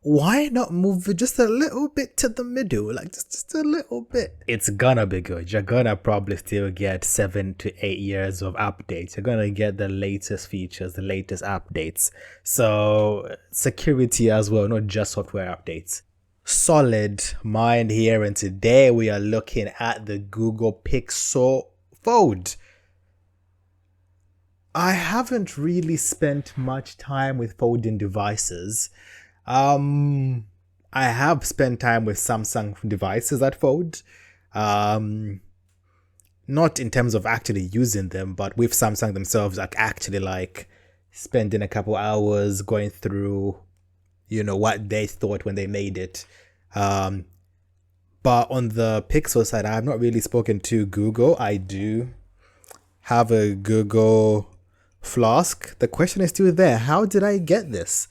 Why not move it just a little bit to the middle? Like just a little bit. It's gonna be good. You're gonna probably still get 7 to 8 years of updates. You're gonna get the latest features, the latest updates. So security as well, not just software updates. Solid mind here, and today we are looking at the Google Pixel Fold. I haven't really spent much time with folding devices. Um, I have spent time with Samsung devices that fold. Um, Not in terms of actually using them, but with Samsung themselves, like actually like spending a couple hours going through, what they thought when they made it. Um, but on the Pixel side, I have not really spoken to Google. I do have a Google Flask. The question is still there. How did I get this?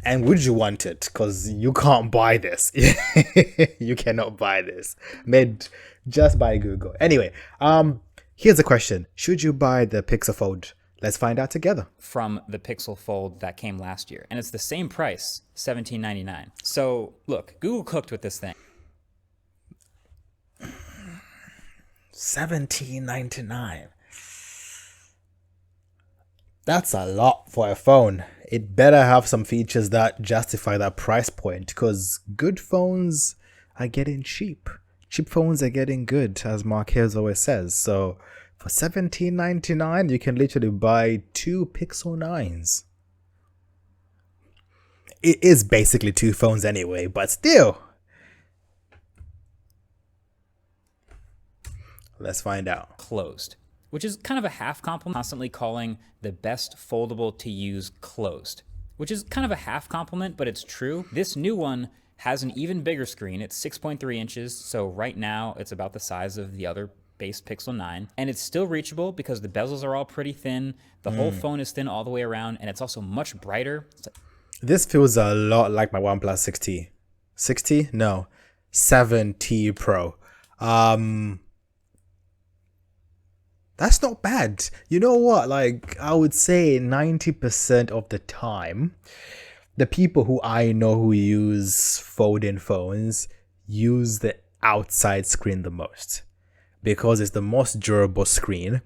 And would you want it? Because you can't buy this. You cannot buy this. Made just by Google. Anyway, here's a question. Should you buy the Pixel Fold? Let's find out together. From the Pixel Fold that came last year. And it's the same price, $17.99. So look, Google cooked with this thing. $17.99. That's a lot for a phone. It better have some features that justify that price point, because good phones are getting cheap. Cheap phones are getting good, as Marquez always says. So for $17.99, you can literally buy two Pixel 9s. It is basically two phones anyway, but still. Let's find out. Closed, which is kind of a half compliment, constantly calling the best foldable to use closed, which is kind of a half compliment, but it's true. This new one has an even bigger screen. It's 6.3 inches, so right now it's about the size of the other base Pixel 9, and it's still reachable because the bezels are all pretty thin. The whole phone is thin all the way around, and it's also much brighter. This feels a lot like my OnePlus 6T. 6T? No. 7T Pro. That's not bad. You know what? Like, I would say 90% of the time, the people who I know who use folding phones use the outside screen the most, because it's the most durable screen.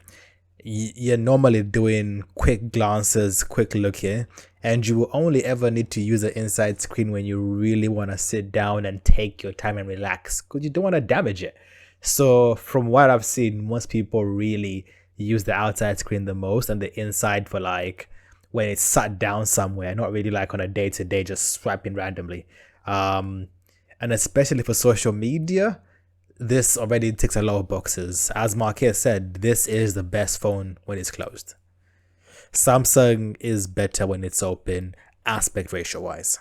You're normally doing quick glances, quick looking, and you will only ever need to use the inside screen when you really want to sit down and take your time and relax, because you don't want to damage it. So from what I've seen, most people really use the outside screen the most, and the inside for like when it's sat down somewhere, not really like on a day-to-day just swiping randomly. And especially for social media, this already ticks a lot of boxes. As Marquez said, this is the best phone when it's closed. Samsung is better when it's open, aspect ratio wise.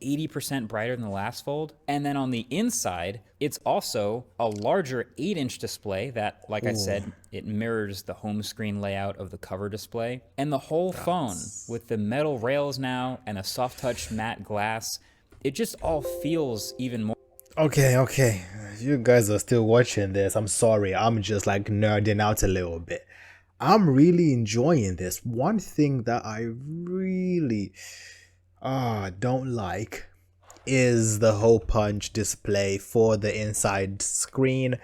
80% brighter than the last Fold. And then on the inside, it's also a larger 8-inch display that, like I said, it mirrors the home screen layout of the cover display. And the whole phone, with the metal rails now and a soft touch matte glass, it just all feels even more. Okay. You guys are still watching this. I'm sorry. I'm just like nerding out a little bit. I'm really enjoying this. One thing that I really don't like is the hole punch display for the inside screen.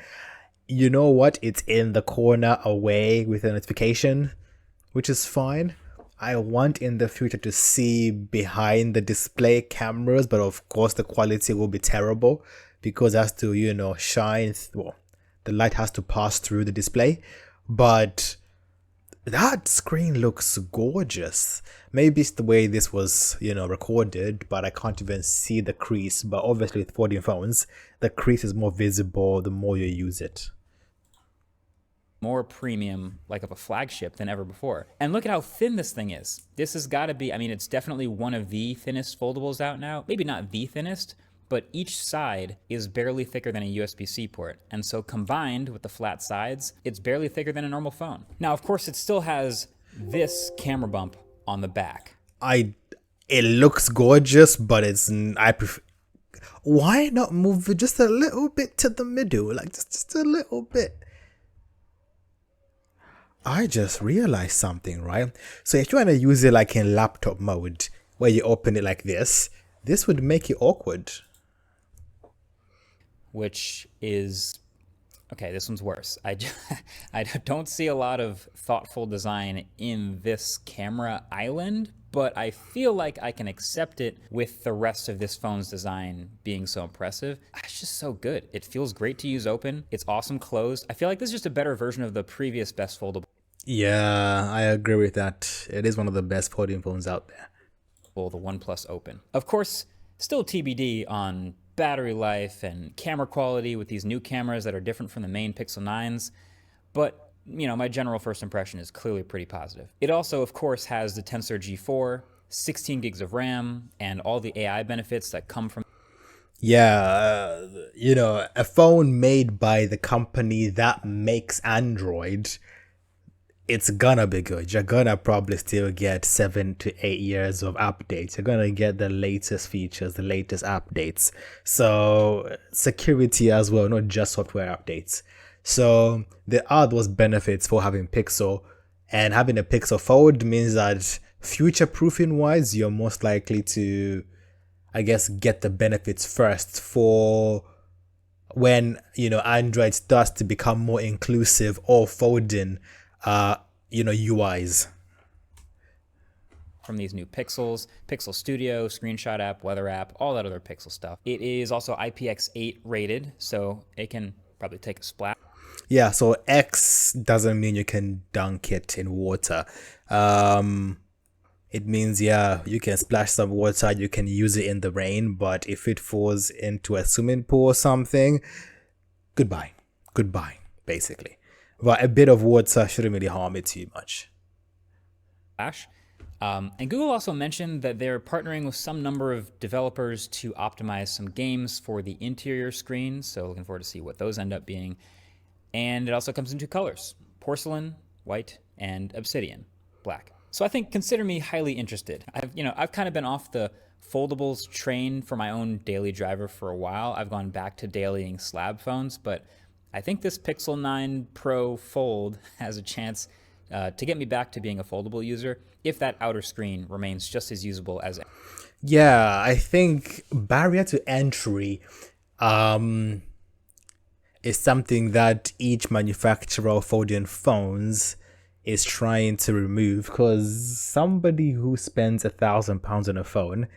You know what? It's in the corner away with a notification, which is fine. I want in the future to see behind the display cameras, but of course the quality will be terrible because it has to, shine. Well, the light has to pass through the display, but that screen looks gorgeous. Maybe it's the way this was, recorded, but I can't even see the crease. But obviously with folding phones, the crease is more visible the more you use it. More premium, like of a flagship than ever before. And look at how thin this thing is. This has got to be, it's definitely one of the thinnest foldables out now. Maybe not the thinnest, but each side is barely thicker than a USB-C port. And so combined with the flat sides, it's barely thicker than a normal phone. Now, of course, it still has this camera bump on the back. It looks gorgeous, but I prefer. Why not move it just a little bit to the middle? Like just a little bit. I just realized something, right? So if you want to use it like in laptop mode, where you open it like this would make it awkward. Which is okay. This one's worse. I don't see a lot of thoughtful design in this camera island, but I feel like I can accept it with the rest of this phone's design being so impressive. It's just so good. It feels great to use open. It's awesome closed. I feel like this is just a better version of the previous best foldable, Yeah, I agree with that. It is one of the best folding phones out there. the OnePlus Open. Of course, still TBD on battery life and camera quality with these new cameras that are different from the main Pixel 9s, but my general first impression is clearly pretty positive. It also, of course, has the Tensor G4, 16 gigs of RAM, and all the AI benefits that come from. Yeah, a phone made by the company that makes Android, it's gonna be good. You're gonna probably still get 7 to 8 years of updates. You're gonna get the latest features, the latest updates. So security as well, not just software updates. So there are those benefits for having Pixel, and having a Pixel Fold means that future proofing wise, you're most likely to, I guess, get the benefits first for when Android starts to become more inclusive or folding UIs. From these new Pixels, Pixel Studio, Screenshot app, Weather app, all that other Pixel stuff. It is also IPX8 rated, so it can probably take a splash. Yeah, so X doesn't mean you can dunk it in water. It means, yeah, you can splash some water, you can use it in the rain, but if it falls into a swimming pool or something, goodbye, basically. But a bit of water shouldn't really harm it too much. And Google also mentioned that they're partnering with some number of developers to optimize some games for the interior screen. So looking forward to see what those end up being. And it also comes in two colors: porcelain, white, and obsidian, black. So I think consider me highly interested. I've kind of been off the foldables train for my own daily driver for a while. I've gone back to dailying slab phones, but I think this Pixel 9 Pro Fold has a chance to get me back to being a foldable user if that outer screen remains just as usable as. Yeah, I think barrier to entry is something that each manufacturer of folding phones is trying to remove, because somebody who spends £1,000 on a phone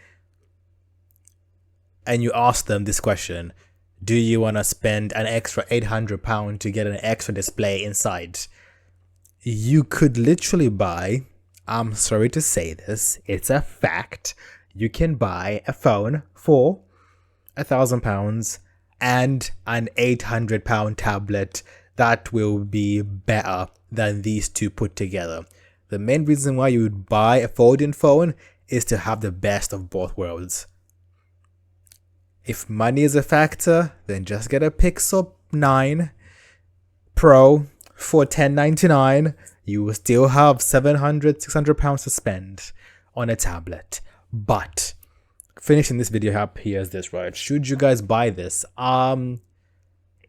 and you ask them this question, do you want to spend an extra £800 to get an extra display inside? You could literally buy, I'm sorry to say this, it's a fact, you can buy a phone for £1,000 and an £800 tablet that will be better than these two put together. The main reason why you would buy a folding phone is to have the best of both worlds. If money is a factor, then just get a Pixel 9 Pro for $10.99. You will still have £700-600 to spend on a tablet. But finishing this video up, here's this, right? Should you guys buy this?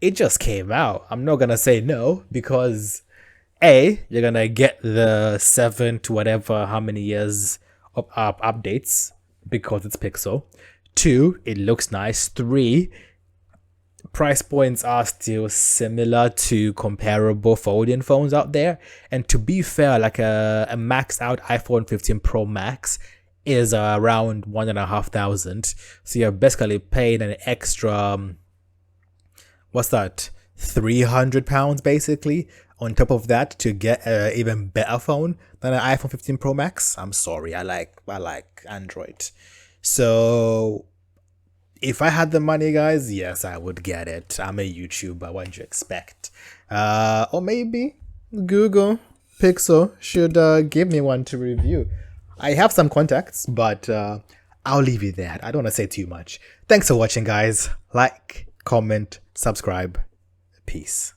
It just came out. I'm not gonna say no, because A, you're gonna get the 7 to whatever how many years of updates because it's Pixel. 2, it looks nice. 3, price points are still similar to comparable folding phones out there. And to be fair, like a maxed out iPhone 15 Pro Max is around $1,500. So you're basically paying an extra, what's that, £300 basically on top of that to get an even better phone than an iPhone 15 Pro Max. I'm sorry, I like Android. So if I had the money, guys, yes, I would get it. I'm a YouTuber, what do you expect? Or maybe Google Pixel should give me one to review. I have some contacts, but I'll leave it there. I don't want to say too much. Thanks for watching, guys. Like, comment, subscribe. Peace.